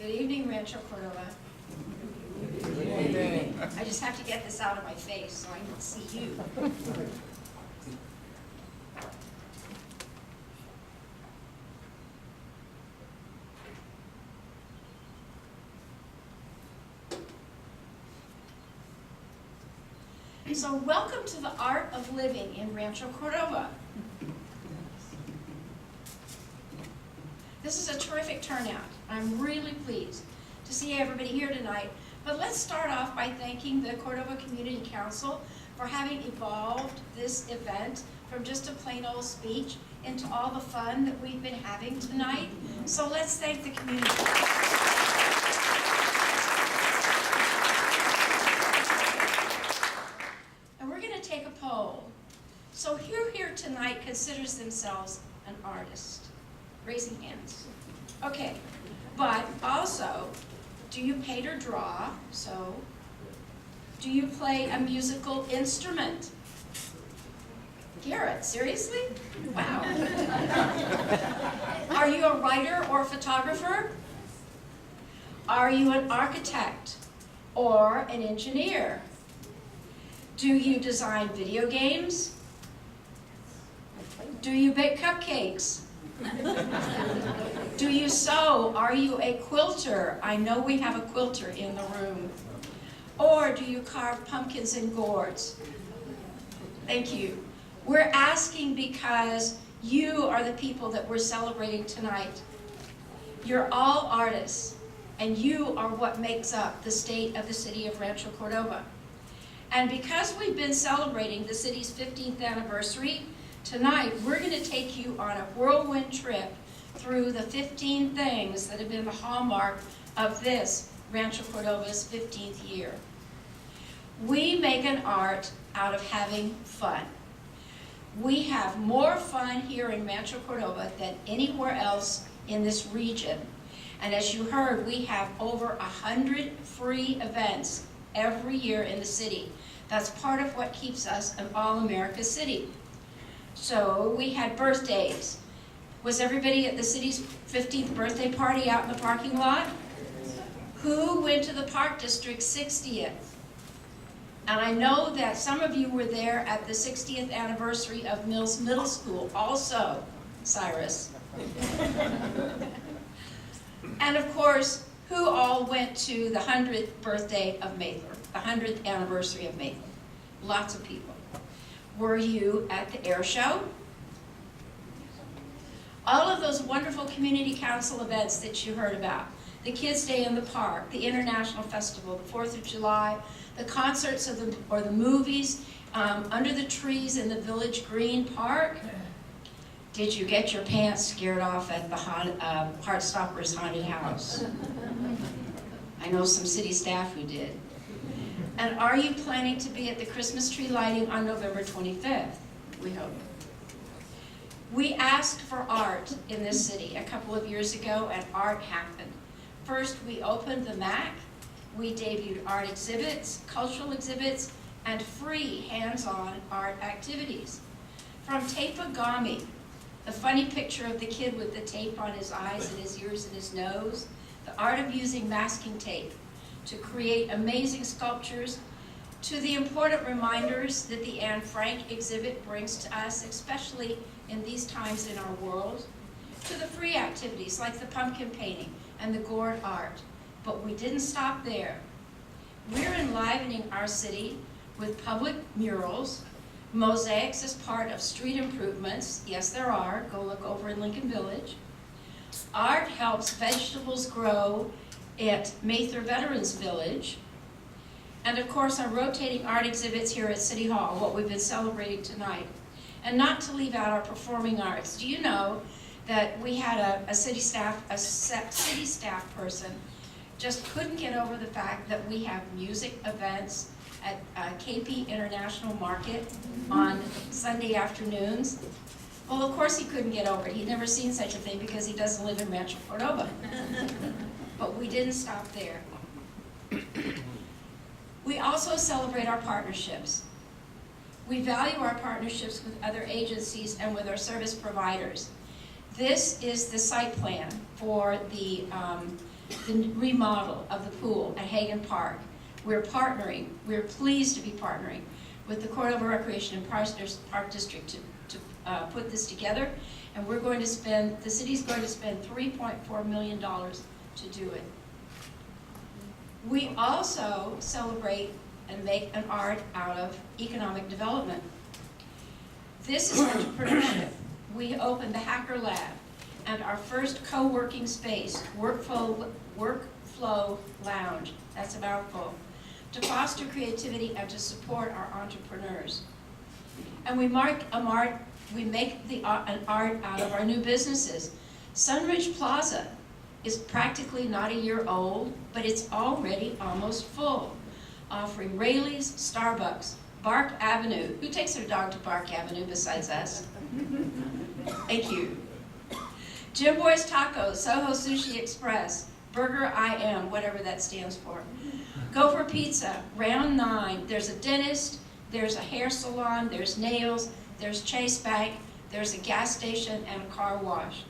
Good evening, Rancho Cordova. I just have to get this out of my face so I can see you. So welcome to the Art of Living in Rancho Cordova. This is a terrific turnout. I'm really pleased to see everybody here tonight. But let's start off by thanking the Cordova Community Council for having evolved this event from just a plain old speech into all the fun that we've been having tonight. So let's thank the community. And we're going to take a poll. So who here tonight considers themselves an artist? Raising hands. Okay, but also, do you paint or draw? So, do you play a musical instrument? Garrett, seriously? Wow. Are you a writer or photographer? Are you an architect or an engineer? Do you design video games? Do you bake cupcakes? Do you sew? Are you a quilter? I know we have a quilter in the room. Or do you carve pumpkins and gourds? Thank you. We're asking because you are the people that we're celebrating tonight. You're all artists, and you are what makes up the state of the city of Rancho Cordova. And because we've been celebrating the city's 15th anniversary, tonight, we're going to take you on a whirlwind trip through the 15 things that have been the hallmark of this Rancho Cordova's 15th year. We make an art out of having fun. We have more fun here in Rancho Cordova than anywhere else in this region. And as you heard, we have over 100 free events every year in the city. That's part of what keeps us an all-America city. So we had birthdays. Was everybody at the city's 15th birthday party out in the parking lot? Who went to the Park District's 60th? And I know that some of you were there at the 60th anniversary of Mills Middle School also, Cyrus. And of course, who all went to the 100th birthday of Mather, the 100th anniversary of Mather? Lots of people. Were you at the air show? All of those wonderful community council events that you heard about. The Kids' Day in the Park, the International Festival, the 4th of July, the concerts or the movies under the trees in the Village Green Park. Did you get your pants scared off at the Heartstopper's haunted house? I know some city staff who did. And are you planning to be at the Christmas tree lighting on November 25th? We hope. We asked for art in this city a couple of years ago, and art happened. First, we opened the MAC. We debuted art exhibits, cultural exhibits, and free hands-on art activities. From Tapagami, the funny picture of the kid with the tape on his eyes and his ears and his nose, the art of using masking tape to create amazing sculptures, to the important reminders that the Anne Frank exhibit brings to us, especially in these times in our world, to the free activities like the pumpkin painting and the gourd art. But we didn't stop there. We're enlivening our city with public murals, mosaics as part of street improvements. Yes, there are. Go look over in Lincoln Village. Art helps vegetables grow at Mather Veterans Village. And of course, our rotating art exhibits here at City Hall, what we've been celebrating tonight. And not to leave out our performing arts. Do you know that we had a city staff person just couldn't get over the fact that we have music events at KP International Market on Sunday afternoons? Well, of course he couldn't get over it. He'd never seen such a thing because he doesn't live in Rancho Cordova. But we didn't stop there. We also celebrate our partnerships. We value our partnerships with other agencies and with our service providers. This is the site plan for the the remodel of the pool at Hagan Park. We're pleased to be partnering with the Cordova Recreation and Park District to put this together, and the city's going to spend $3.4 million to do it. We also celebrate and make an art out of economic development. This is entrepreneurship. We opened the Hacker Lab and our first co-working space, Workflow Lounge, that's a mouthful, to foster creativity and to support our entrepreneurs. And we make an art out of our new businesses. Sunridge Plaza is practically not a year old, but it's already almost full, offering Rayleigh's, Starbucks, Bark Avenue. Who takes their dog to Bark Avenue besides us? Thank you. Jim Boy's Tacos, Soho Sushi Express, Burger I Am, whatever that stands for. Gopher Pizza, Round 9. There's a dentist, there's a hair salon, there's nails, there's Chase Bank, there's a gas station and a car wash.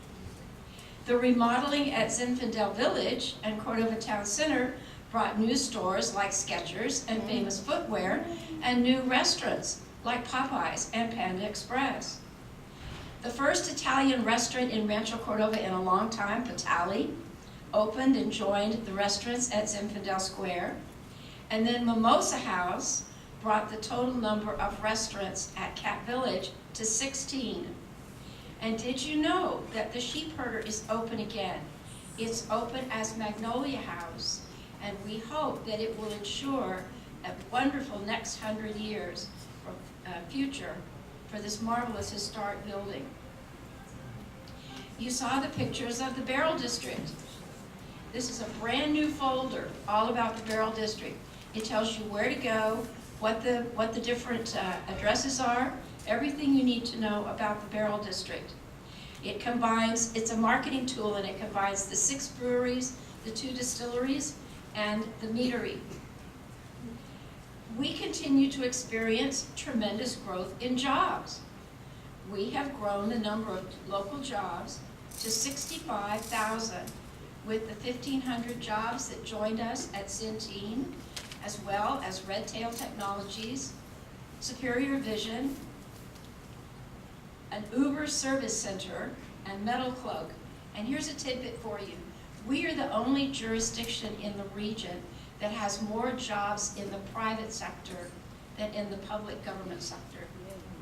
The remodeling at Zinfandel Village and Cordova Town Center brought new stores like Skechers and Famous Footwear and new restaurants like Popeyes and Panda Express. The first Italian restaurant in Rancho Cordova in a long time, Patali, opened and joined the restaurants at Zinfandel Square. And then Mimosa House brought the total number of restaurants at Cat Village to 16. And did you know that the Sheep Herder is open again? It's open as Magnolia House, and we hope that it will ensure a wonderful next 100 years future for this marvelous historic building. You saw the pictures of the Barrel District. This is a brand new folder all about the Barrel District. It tells you where to go, what the different addresses are, everything you need to know about the Barrel District. It's a marketing tool, and it combines the 6 breweries, the 2 distilleries, and the meadery. We continue to experience tremendous growth in jobs. We have grown the number of local jobs to 65,000, with the 1,500 jobs that joined us at Centene, as well as Red Tail Technologies, Superior Vision, an Uber Service Center, and Metal Cloak. And here's a tidbit for you. We are the only jurisdiction in the region that has more jobs in the private sector than in the public government sector.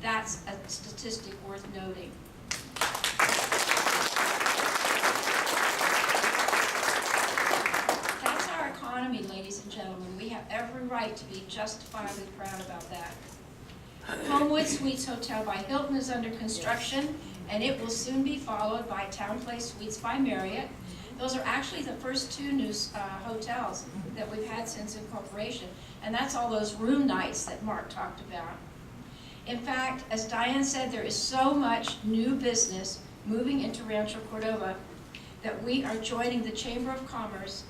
That's a statistic worth noting. That's our economy, ladies and gentlemen. We have every right to be justifiably proud about that. Homewood Suites Hotel by Hilton is under construction, and it will soon be followed by Town Place Suites by Marriott. Those are actually the first 2 new hotels that we've had since incorporation, and that's all those room nights that Mark talked about. In fact, as Diane said, there is so much new business moving into Rancho Cordova that we are joining the Chamber of Commerce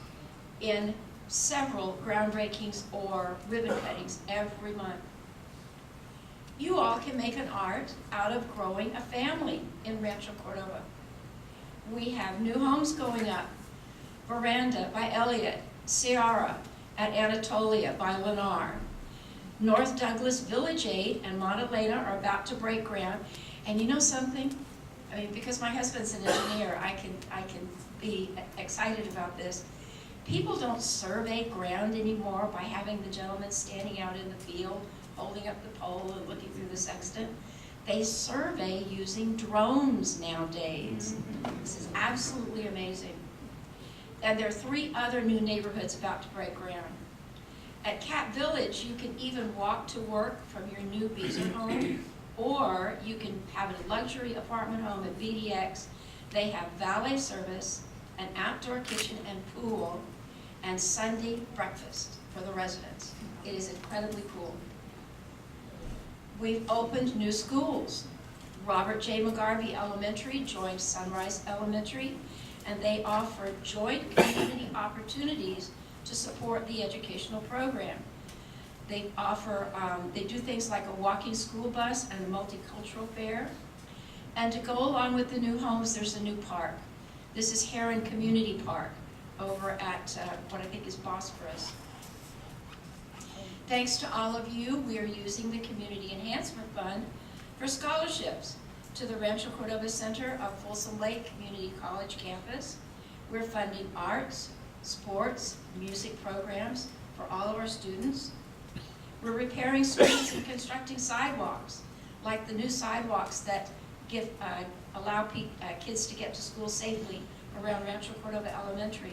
in several groundbreakings or ribbon cuttings every month. You all can make an art out of growing a family in Rancho Cordova. We have new homes going up. Veranda by Elliott, Sierra at Anatolia by Lennar. North Douglas Village Aid and Montelena are about to break ground. And you know something? I mean, because my husband's an engineer, I can be excited about this. People don't survey ground anymore by having the gentleman standing out in the field, holding up the pole and looking through the sextant. They survey using drones nowadays. This is absolutely amazing. And there are 3 other new neighborhoods about to break ground. At Cat Village, you can even walk to work from your new Beezer home, or you can have a luxury apartment home at BDX. They have valet service, an outdoor kitchen and pool, and Sunday breakfast for the residents. It is incredibly cool. We've opened new schools. Robert J. McGarvey Elementary joined Sunrise Elementary, and they offer joint community opportunities to support the educational program. They do things like a walking school bus and a multicultural fair. And to go along with the new homes, there's a new park. This is Heron Community Park, over at what I think is Bosphorus. Thanks to all of you, we are using the Community Enhancement Fund for scholarships to the Rancho Cordova Center of Folsom Lake Community College campus. We're funding arts, sports, music programs for all of our students. We're repairing streets and constructing sidewalks, like the new sidewalks that allow kids to get to school safely around Rancho Cordova Elementary.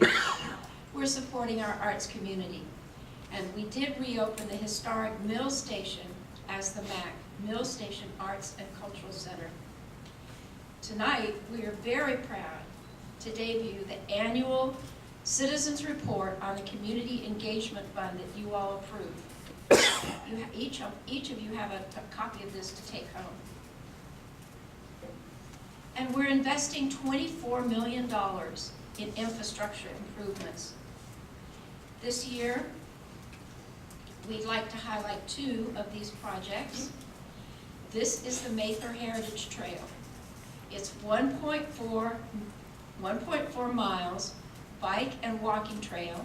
We're supporting our arts community. And we did reopen the historic Mill Station as the MAC, Mill Station Arts and Cultural Center. Tonight, we are very proud to debut the annual Citizens Report on the Community Engagement Fund that you all approved. Each of you have a copy of this to take home. And we're investing $24 million in infrastructure improvements. This year, we'd like to highlight 2 of these projects. This is the Mather Heritage Trail. It's 1.4 miles bike and walking trail.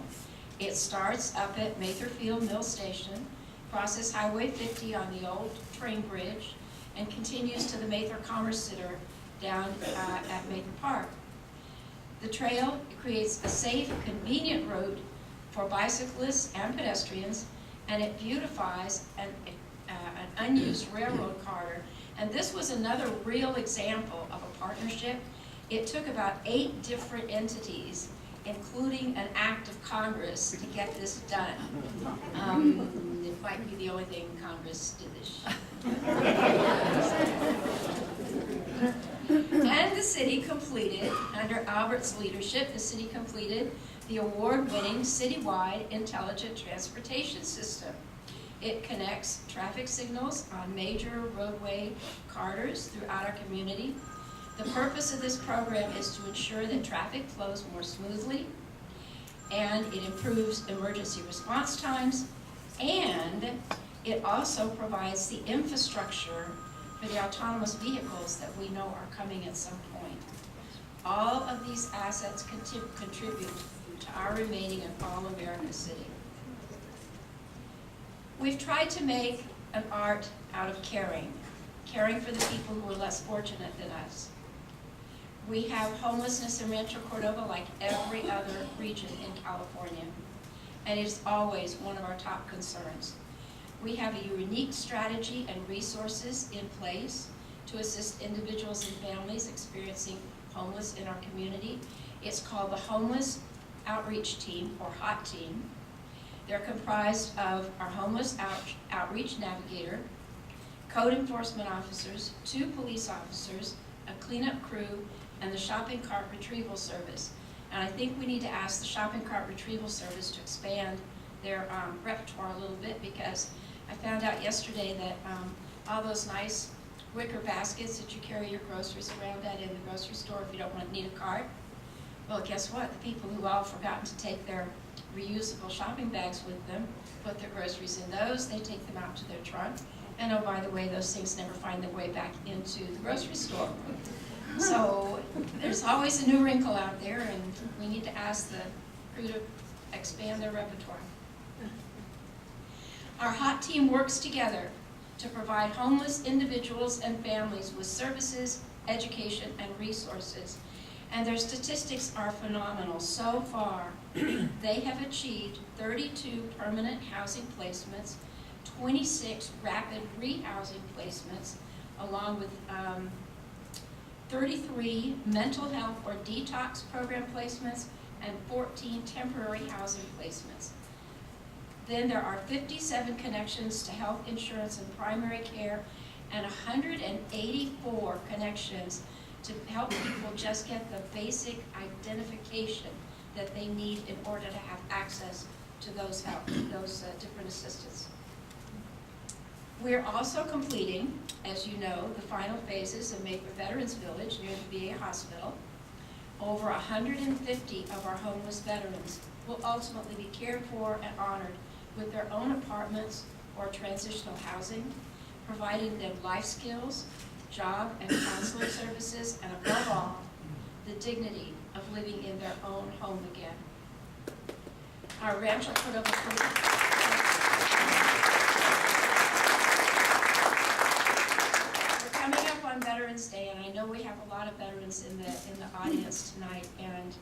It starts up at Mather Field Mill Station, crosses Highway 50 on the old train bridge, and continues to the Mather Commerce Center down at Mather Park. The trail creates a safe, convenient route for bicyclists and pedestrians, and it beautifies an unused railroad corridor. And this was another real example of a partnership. It took about 8 different entities, including an act of Congress, to get this done. It might be the only thing Congress did this year. And the city completed, under Albert's leadership, the city completed the award-winning citywide intelligent transportation system. It connects traffic signals on major roadway corridors throughout our community. The purpose of this program is to ensure that traffic flows more smoothly, and it improves emergency response times, and it also provides the infrastructure for the autonomous vehicles that we know are coming at some point. All of these assets contribute to our remaining an all-America city. We've tried to make an art out of caring for the people who are less fortunate than us. We have homelessness in Rancho Cordova like every other region in California, and it is always one of our top concerns. We have a unique strategy and resources in place to assist individuals and families experiencing homeless in our community. It's called the Homeless Outreach Team, or HOT Team. They're comprised of our Homeless Outreach Navigator, code enforcement officers, 2 police officers, a cleanup crew, and the shopping cart retrieval service. And I think we need to ask the shopping cart retrieval service to expand their repertoire a little bit, because I found out yesterday that all those nice wicker baskets that you carry your groceries around at in the grocery store if you don't need a cart, well, guess what? The people who all forgotten to take their reusable shopping bags with them, put their groceries in those, they take them out to their trunk, and oh, by the way, those things never find their way back into the grocery store. So there's always a new wrinkle out there, and we need to ask the crew to expand their repertoire. Our HOT Team works together to provide homeless individuals and families with services, education, and resources. And their statistics are phenomenal. So far, they have achieved 32 permanent housing placements, 26 rapid rehousing placements, along with 33 mental health or detox program placements, and 14 temporary housing placements. Then there are 57 connections to health insurance and primary care, and 184 connections to help people just get the basic identification that they need in order to have access to those different assistance. We're also completing, as you know, the final phases of Mather Veterans Village near the VA hospital. Over 150 of our homeless veterans will ultimately be cared for and honored with their own apartments or transitional housing, providing them life skills, job and counseling services, and above all, the dignity of living in their own home again. our Rancho Cordova Police. We're coming up on Veterans Day, and I know we have a lot of veterans in the audience tonight, and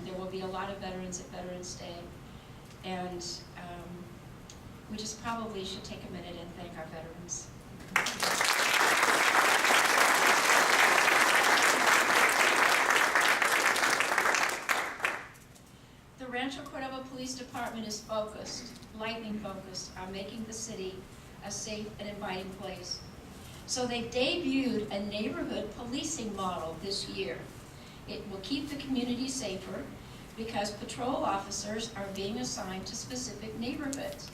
there will be a lot of veterans at Veterans Day, and we just probably should take a minute and thank our veterans. The Rancho Cordova Police Department is focused, lightning focused, on making the city a safe and inviting place. So they debuted a neighborhood policing model this year. It will keep the community safer because patrol officers are being assigned to specific neighborhoods.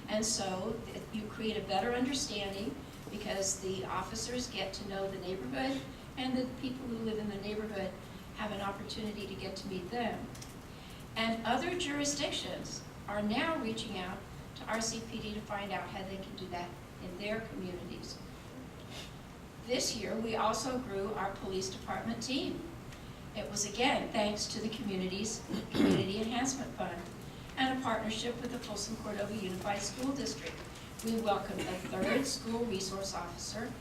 And so you create a better understanding because the officers get to know the neighborhood, and the people who live in the neighborhood have an opportunity to get to meet them. And other jurisdictions are now reaching out to RCPD to find out how they can do that in their communities. This year, we also grew our police department team. It was, again, thanks to the Community Enhancement Fund and a partnership with the Folsom Cordova Unified School District. We welcomed a third school resource officer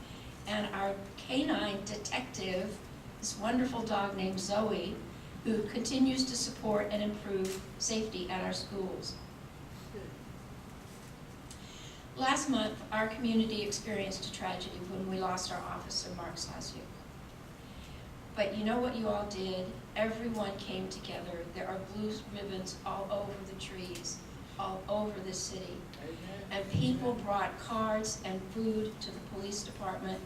and our canine detective, this wonderful dog named Zoe, who continues to support and improve safety at our schools. Last month, our community experienced a tragedy when we lost our officer, Mark Sasio. But you know what you all did? Everyone came together. There are blue ribbons all over the trees, all over the city. And people brought cards and food to the police department.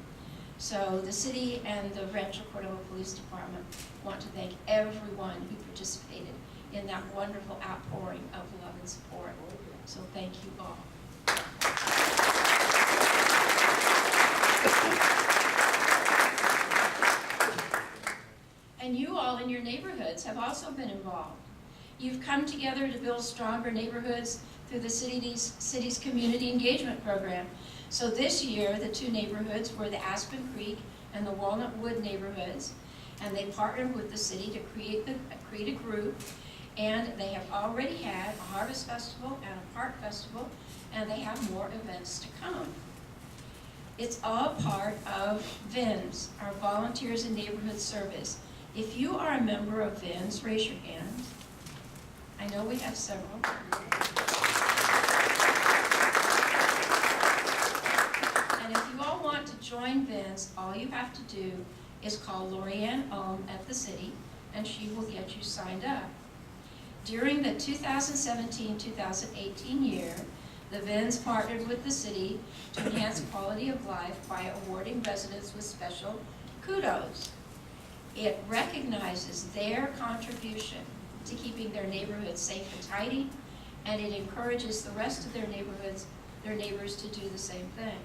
So the city and the Rancho Cordova Police Department want to thank everyone who participated in that wonderful outpouring of love and support. So thank you all. And you all in your neighborhoods have also been involved. You've come together to build stronger neighborhoods through the city's community engagement program. So this year, the two neighborhoods were the Aspen Creek and the Walnut Wood neighborhoods, and they partnered with the city to create a group, and they have already had a Harvest Festival and a Park Festival, and they have more events to come. It's all part of VINS, our Volunteers in Neighborhood Service. If you are a member of VINS, raise your hand. I know we have several. And if you all want to join VINS, all you have to do is call Lorianne Ohm at the city, and she will get you signed up. During the 2017-2018 year, the VINS partnered with the city to enhance quality of life by awarding residents with special kudos. It recognizes their contribution to keeping their neighborhoods safe and tidy, and it encourages the rest of their neighbors to do the same thing.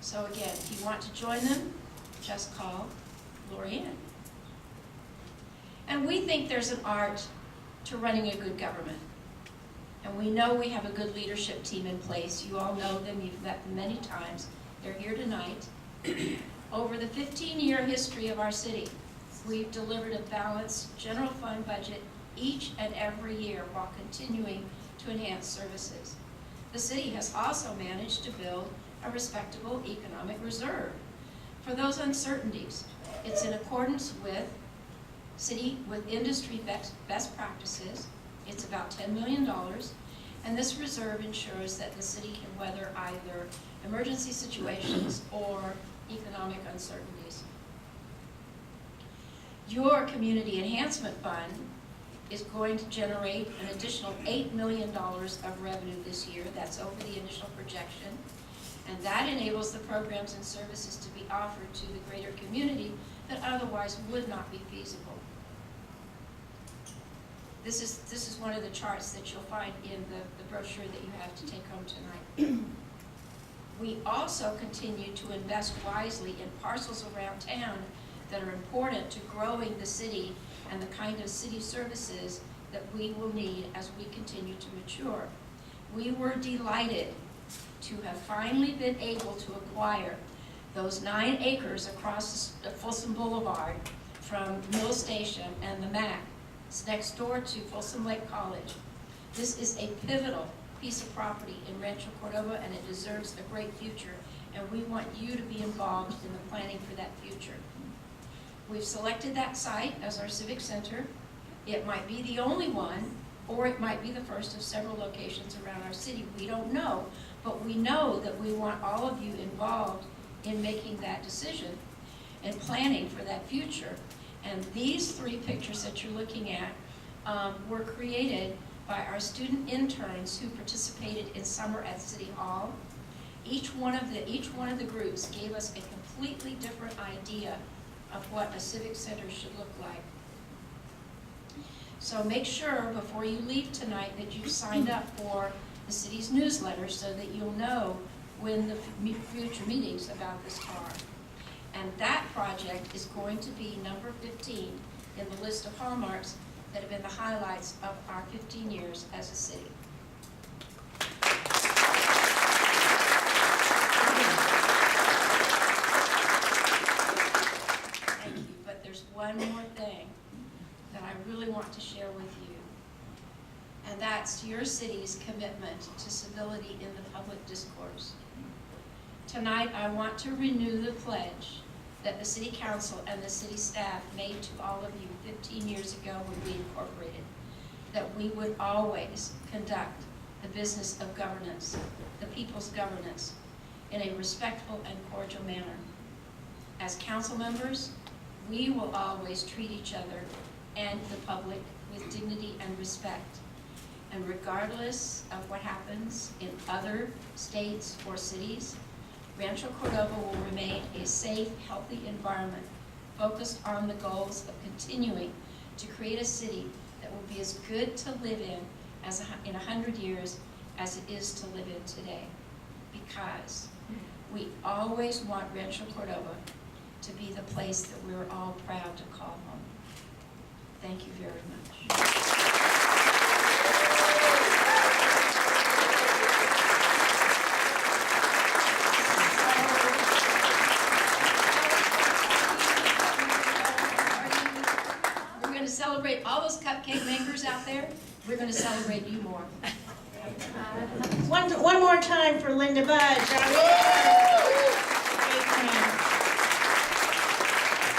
So again, if you want to join them, just call Lorianne. And we think there's an art to running a good government. And we know we have a good leadership team in place. You all know them, you've met them many times. They're here tonight. Over the 15-year history of our city, we've delivered a balanced general fund budget each and every year while continuing to enhance services. The city has also managed to build a respectable economic reserve for those uncertainties. It's in accordance with industry best practices. It's about $10 million, and this reserve ensures that the city can weather either emergency situations or economic uncertainties. Your Community Enhancement Fund is going to generate an additional $8 million of revenue this year. That's over the initial projection. And that enables the programs and services to be offered to the greater community that otherwise would not be feasible. This is one of the charts that you'll find in the brochure that you have to take home tonight. We also continue to invest wisely in parcels around town that are important to growing the city and the kind of city services that we will need as we continue to mature. We were delighted to have finally been able to acquire those 9 acres across the Folsom Boulevard from Mill Station and the MAC. It's next door to Folsom Lake College. This is a pivotal piece of property in Rancho Cordova, and it deserves a great future, and we want you to be involved in the planning for that future. We've selected that site as our civic center. It might be the only one, or it might be the first of several locations around our city. We don't know, but we know that we want all of you involved in making that decision and planning for that future. And these 3 pictures that you're looking at were created by our student interns who participated in summer at City Hall. Each one of the groups gave us a completely different idea of what a civic center should look like. So make sure before you leave tonight that you've signed up for the city's newsletter so that you'll know when the future meetings about this are. And that project is going to be number 15 in the list of hallmarks that have been the highlights of our 15 years as a city. Thank you, but there's one more thing that I really want to share with you, and that's your city's commitment to civility in the public discourse. Tonight, I want to renew the pledge that the City Council and the city staff made to all of you 15 years ago when we incorporated, that we would always conduct the business of governance, the people's governance, in a respectful and cordial manner. As council members, we will always treat each other and the public with dignity and respect. And regardless of what happens in other states or cities, Rancho Cordova will remain a safe, healthy environment focused on the goals of continuing to create a city that will be as good to live in in 100 years as it is to live in today. Because we always want Rancho Cordova to be the place that we're all proud to call home. Thank you very much. Celebrate all those cupcake makers out there. We're going to celebrate you more. One more time for Linda Budge.